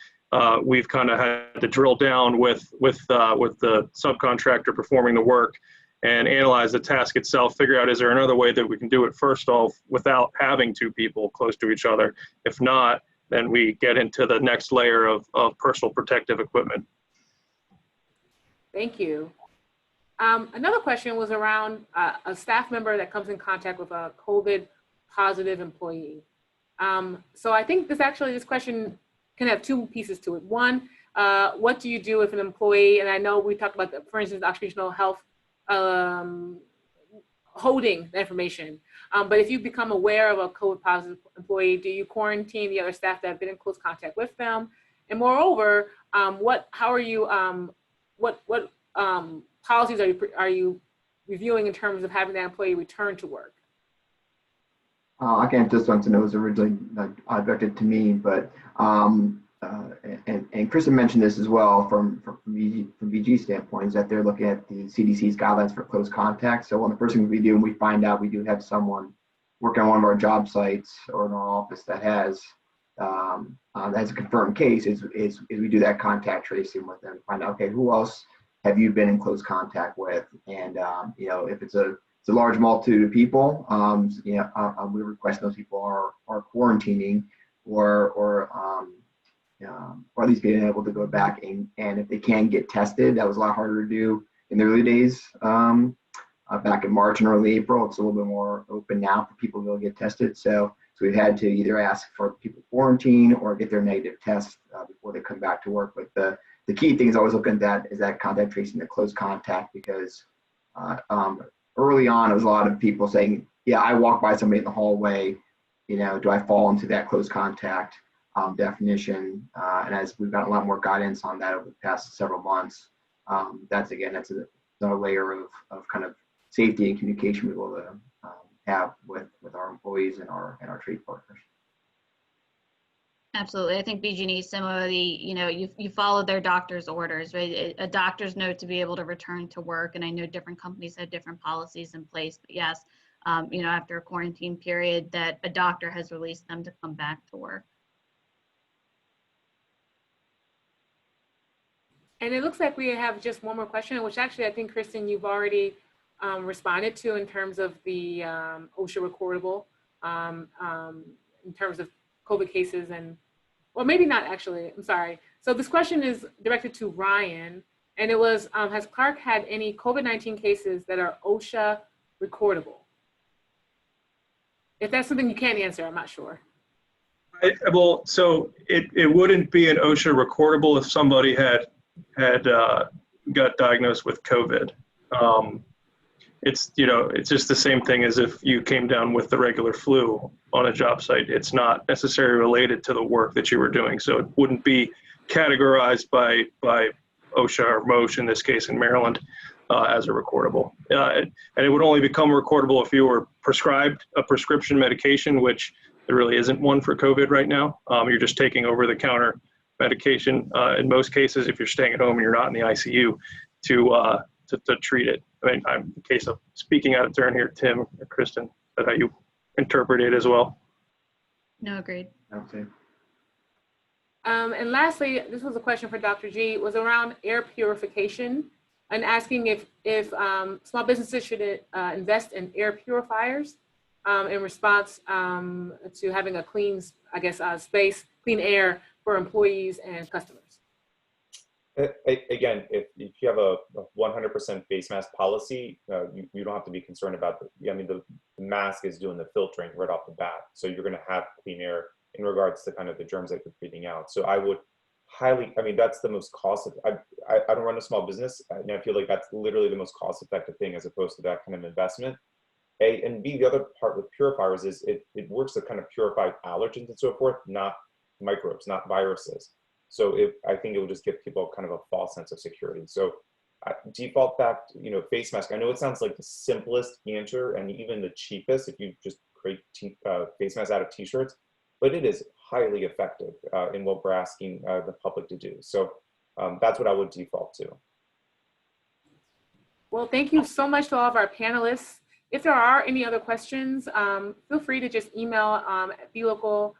we've kind of had to drill down with the subcontractor performing the work and analyze the task itself, figure out, is there another way that we can do it first off without having 2 people close to each other? If not, then we get into the next layer of personal protective equipment. Thank you. Another question was around a staff member that comes in contact with a COVID positive employee. So I think this question can have 2 pieces to it. One, what do you do if an employee, and I know we talked about, for instance, occupational health holding the information, but if you become aware of a COVID positive employee, do you quarantine the other staff that have been in close contact with them? And moreover, what policies are you reviewing in terms of having that employee return to work? I can't just want to know it was originally directed to me, but and Kristen mentioned this as well from VG standpoint, is that they're looking at the CDC's guidelines for close contact. So one of the first things we do when we find out we do have someone working on one of our job sites or in our office that has a confirmed case is we do that contact tracing with them, find out, okay, who else have you been in close contact with? And if it's a large multitude of people, we request those people are quarantining or at least being able to go back and if they can get tested. That was a lot harder to do in the early days. Back in March and early April, it's a little bit more open now for people to go get tested. So we've had to either ask for people to quarantine or get their negative test before they come back to work. But the key thing is always looking at that is that contact tracing, the close contact, because early on it was a lot of people saying, yeah, I walk by somebody in the hallway, do I fall into that close contact definition? And as we've got a lot more guidance on that over the past several months, that's another layer of kind of safety and communication we will have with our employees and our trade partners. Absolutely. I think BG&E similarly, you follow their doctor's orders, right? A doctor's note to be able to return to work. And I know different companies have different policies in place, but yes, after a quarantine period that a doctor has released them to come back to work. And it looks like we have just one more question, which actually I think, Kristen, you've already responded to in terms of the OSHA recordable, in terms of COVID cases well, maybe not actually, I'm sorry. So this question is directed to Ryan, and it was, has Clark had any COVID-19 cases that are OSHA recordable? If that's something you can't answer, I'm not sure. Well, so it wouldn't be an OSHA recordable if somebody had got diagnosed with COVID. It's just the same thing as if you came down with the regular flu on a job site. It's not necessarily related to the work that you were doing, so it wouldn't be categorized by OSHA or MOSH in this case in Maryland as a recordable. And it would only become recordable if you were prescribed a prescription medication, which there really isn't one for COVID right now. You're just taking over-the-counter medication in most cases if you're staying at home and you're not in the ICU to treat it. I mean, I'm in case of speaking out of turn here, Tim or Kristen, is that how you interpret it as well? No, agreed. Okay. And lastly, this was a question for Dr. G, was around air purification and asking if small businesses should invest in air purifiers in response to having a clean, space, clean air for employees and customers. Again, if you have a 100% face mask policy, you don't have to be concerned about the mask is doing the filtering right off the bat. So you're going to have clean air in regards to kind of the germs that you're breathing out. So I would that's the most I don't run a small business, and I feel like that's literally the most cost effective thing as opposed to that kind of investment. A, and B, the other part with purifiers is it works to kind of purify allergens and so forth, not microbes, not viruses. So I think it will just give people kind of a false sense of security. So default back, face mask. I know it sounds like the simplest answer and even the cheapest if you just create face masks out of t-shirts, but it is highly effective in what we're asking the public to do. So that's what I would default to. Well, thank you so much to all of our panelists. If there are any other questions, feel free to just email at BeLocal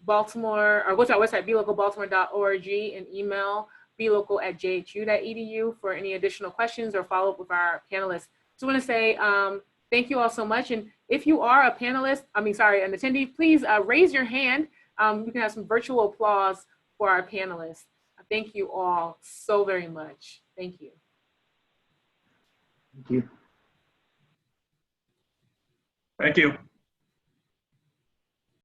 Baltimore, or go to our website, belocalbaltimore.org, and email belocal@jhu.edu for any additional questions or follow up with our panelists. Just want to say thank you all so much. And if you are a panelist, an attendee, please raise your hand. You can have some virtual applause for our panelists. Thank you all so very much. Thank you. Thank you. Thank you.